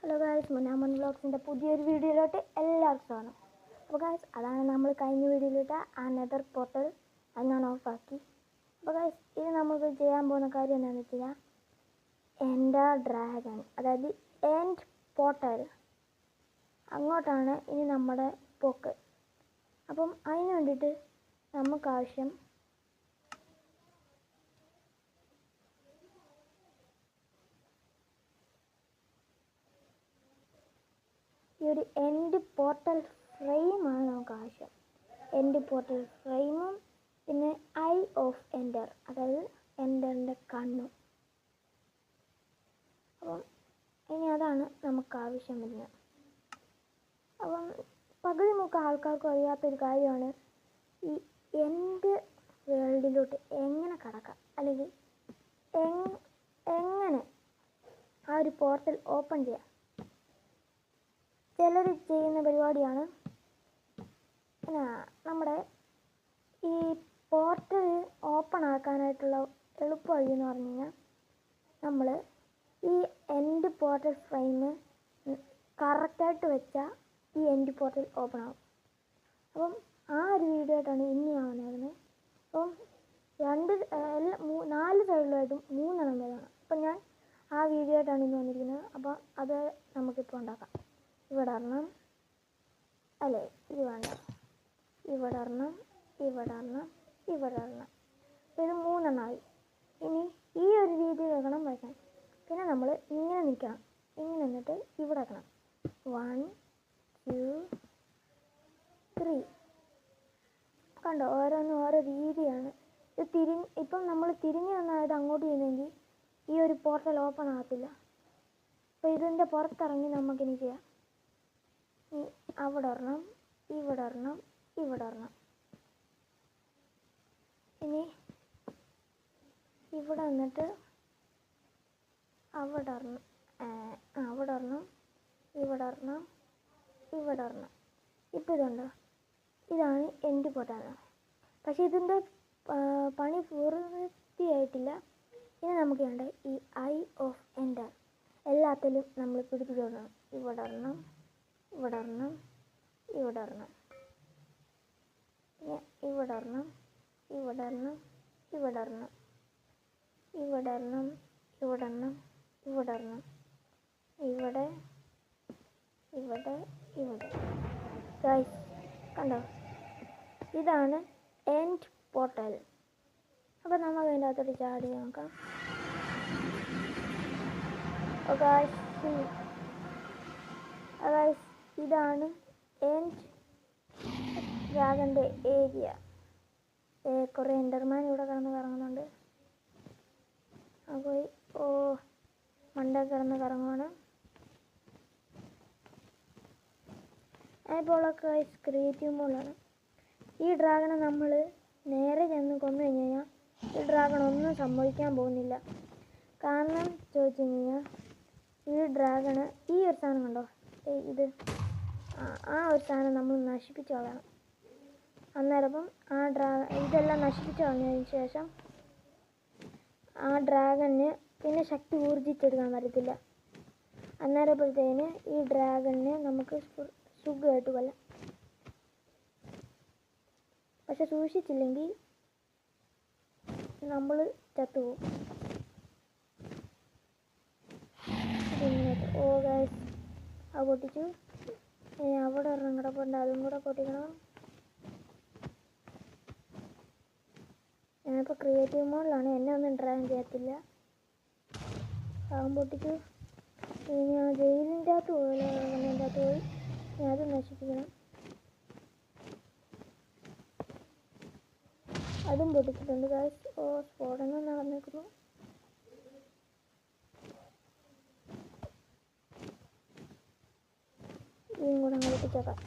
Hello guys, മുനാമൻ വ്ളോഗ്സിൻ്റെ പുതിയൊരു വീഡിയോയിലോട്ട് എല്ലാവർക്കും സ്വാഗതം. അപ്പോൾ ഗായ്സ്, അതാണ് നമ്മൾ കഴിഞ്ഞ വീഡിയോയിലിട്ട ആ നെതർ പോർട്ടൽ അത് ഞാൻ ഓഫാക്കി. അപ്പോൾ ഗായ്സ്, ഇത് നമുക്ക് ചെയ്യാൻ പോകുന്ന കാര്യം എന്താണെന്ന് വെച്ച് കഴിഞ്ഞാൽ എൻഡർ ഡ്രാഗൺ, അതായത് എൻഡ് പോർട്ടൽ, അങ്ങോട്ടാണ് ഇനി നമ്മുടെ പോക്ക്. അപ്പം അതിന് വേണ്ടിയിട്ട് നമുക്കാവശ്യം ഈ ഒരു എൻഡ് പോർട്ടൽ ഫ്രെയിമാണ് നമുക്ക് ആവശ്യം. എൻഡ് പോർട്ടൽ ഫ്രെയിമും പിന്നെ ഐ ഓഫ് എൻഡർ, അതായത് എൻഡറിൻ്റെ കണ്ണും. അപ്പം ഇനി അതാണ് നമുക്ക് ആവശ്യം വരുന്നത്. അപ്പം പകുതി മുക്ക ആൾക്കാർക്കും അറിയാത്തൊരു കാര്യമാണ് ഈ എൻഡ് വേൾഡിലോട്ട് എങ്ങനെ കടക്കാം, അല്ലെങ്കിൽ എങ്ങനെ ആ ഒരു പോർട്ടൽ ഓപ്പൺ ചെയ്യാം. ചിലർ ചെയ്യുന്ന പരിപാടിയാണ് നമ്മുടെ ഈ പോർട്ടൽ ഓപ്പൺ ആക്കാനായിട്ടുള്ള എളുപ്പ വഴി എന്ന് പറഞ്ഞു കഴിഞ്ഞാൽ നമ്മൾ ഈ എൻഡ് പോർട്ടൽ ഫ്രെയിം കറക്റ്റായിട്ട് വെച്ചാൽ ഈ എൻഡ് പോർട്ടൽ ഓപ്പൺ ആകും. അപ്പം ആ ഒരു വീഡിയോ ആയിട്ടാണ് ഇനി ഞാൻ വന്നിരുന്നത്. അപ്പം 4 സൈഡിലായിട്ടും 3 വേണം. അപ്പം ഞാൻ ആ വീഡിയോ ആയിട്ടാണ് ഇന്ന് വന്നിരിക്കുന്നത്. അപ്പം അത് നമുക്കിപ്പോൾ ഉണ്ടാക്കാം. ഇവിടെ ഒരെണ്ണം, അല്ലേ, ഇത് വേണ്ട, ഇവിടെ ഒരെണ്ണം, ഇവിടെ ഒരെണ്ണം, ഇവിടെ ഒരെണ്ണം. ഇത് 3 ആയി. ഇനി ഈ ഒരു രീതിയിൽ വെക്കണം വയ്ക്കാൻ. പിന്നെ നമ്മൾ ഇങ്ങനെ നിൽക്കണം, ഇങ്ങനെ നിന്നിട്ട് ഇവിടെ വെക്കണം. 1 2 3. കണ്ടോ, ഓരോന്നും ഓരോ രീതിയാണ്. ഇത് ഇപ്പം നമ്മൾ തിരിഞ്ഞ് വന്നാൽ ഇത് അങ്ങോട്ട് ചെയ്യുന്നെങ്കിൽ ഈ ഒരു പോർട്ടൽ ഓപ്പൺ ആകത്തില്ല. അപ്പോൾ ഇതിൻ്റെ പുറത്തിറങ്ങി നമുക്കിനി ചെയ്യാം. അവിടെ ഒരെണ്ണം, ഇവിടെ ഒരെണ്ണം, ഇവിടെ ഒരെണ്ണം. ഇനി ഇവിടെ വന്നിട്ട് അവിടെ ഒരെണ്ണം, അവിടെ ഒരെണ്ണം, ഇവിടെ ഒരെണ്ണം, ഇവിടെ ഒരെണ്ണം. ഇപ്പോൾ ഇതുണ്ടോ, ഇതാണ് എൻഡ് പോർട്ടൽ. പക്ഷേ ഇതിൻ്റെ പണി പൂർത്തിയായിട്ടില്ല. ഇനി നമുക്ക് വേണ്ട ഈ ഐ ഓഫ് എൻഡർ എല്ലാത്തിലും നമ്മൾ പിടിപ്പിച്ച് കൊടുക്കണം. ഇവിടെ ഒരെണ്ണം, ഇവിടെ ഒരെണ്ണം, ഇവിടെ ഒരെണ്ണം, പിന്നെ ഇവിടെ ഒരെണ്ണം, ഇവിടെ ഒരെണ്ണം, ഇവിടെ ഒരെണ്ണം, ഇവിടെ ഒരെണ്ണം, ഇവിടെ ഒരെണ്ണം, ഇവിടെ ഒരെണ്ണം, ഇവിടെ, ഇവിടെ, ഇവിടെ. ഗൈസ് കണ്ടോ, ഇതാണ് എൻഡ് പോർട്ടൽ. അപ്പോൾ നമുക്ക് അതിൻ്റെ അകത്തോട്ട് ചാടി നോക്കാം. ഗൈസ്, ഇതാണ് എൻഡ് ഡ്രാഗൻ്റെ ഏരിയ. കുറേ എൻഡർമാൻ ഇവിടെ കിടന്ന് കറങ്ങുന്നുണ്ട്. അപ്പോൾ മണ്ട കിടന്ന് കറങ്ങുവാണ്. ഇപ്പോൾ ഗൈസ് ക്രിയേറ്റീവ് മോഡാണ്. ഈ ഡ്രാഗനെ നമ്മൾ നേരെ ചെന്ന് കൊന്നു കഴിഞ്ഞ് കഴിഞ്ഞാൽ ഈ ഡ്രാഗൺ ഒന്നും സംഭവിക്കാൻ പോകുന്നില്ല. കാരണം ചോദിച്ചു കഴിഞ്ഞാൽ ഈ ഡ്രാഗണ് ഈ ഒരു സാധനം കണ്ടോ, ഇത് ആ ഒരു സാധനം നമ്മൾ നശിപ്പിച്ച് കളയണം. അന്നേരം ഇതെല്ലാം നശിപ്പിച്ച് കളഞ്ഞതിന് ശേഷം ആ ഡ്രാഗണിന് പിന്നെ ശക്തി ഊർജിച്ചെടുക്കാൻ പറ്റത്തില്ല. അന്നേരപ്പോഴത്തേന് ഈ ഡ്രാഗണിനെ നമുക്ക് സുഖമായിട്ട് കൊല്ലാം. പക്ഷെ സൂക്ഷിച്ചില്ലെങ്കിൽ നമ്മൾ ചത്തുപോകും. ഗൈസ്, അത് പൊട്ടിച്ചു. അവിടെ ഒരെണ്ണം കിടപ്പുണ്ട്, അതും കൂടെ പൊട്ടിക്കണം. ഞാനിപ്പോൾ ക്രിയേറ്റീവ് മോഡിലാണ്, എന്നെ ഒന്നും ഡ്രാഗൺ ചെയ്യത്തില്ല. അതും പൊട്ടിച്ചു. ഇനി ഞാൻ ജയിലിൻ്റെ അകത്ത് പോയി ഞാൻ അത് നശിപ്പിക്കണം. അതും പൊട്ടിച്ചിട്ടുണ്ട് ഗൈസ്. സ്ഫോടനം നടന്നിരിക്കുന്നു. ഇതും കൂടെ അങ്ങ് പൊട്ടിച്ചേക്കാം.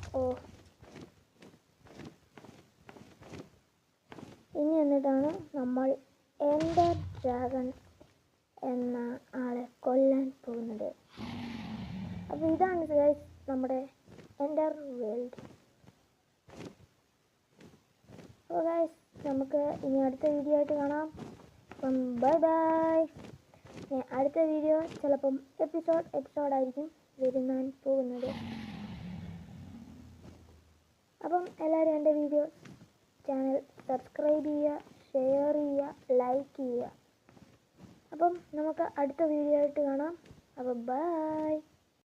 ഇനി എന്നിട്ടാണ് നമ്മൾ എൻഡർ ഡ്രാഗൺ എന്ന ആളെ കൊല്ലാൻ പോകുന്നത്. അപ്പോൾ ഇതാണ് ഗൈസ് നമ്മുടെ എൻഡർ വേൾഡ്. അപ്പോൾ ഗൈസ്, നമുക്ക് ഇനി അടുത്ത വീഡിയോ ആയിട്ട് കാണാം. അപ്പം ബൈ ബൈ. അടുത്ത വീഡിയോ ചിലപ്പം എപ്പിസോഡായിരിക്കും വരുന്നാൻ പോകുന്നത്. അപ്പം എല്ലാവരും എൻ്റെ വീഡിയോ ചാനൽ സബ്സ്ക്രൈബ് ചെയ്യുക, ഷെയർ ചെയ്യുക, ലൈക്ക് ചെയ്യുക. അപ്പം നമുക്ക് അടുത്ത വീഡിയോ ആയിട്ട് കാണാം. അപ്പോൾ ബൈ.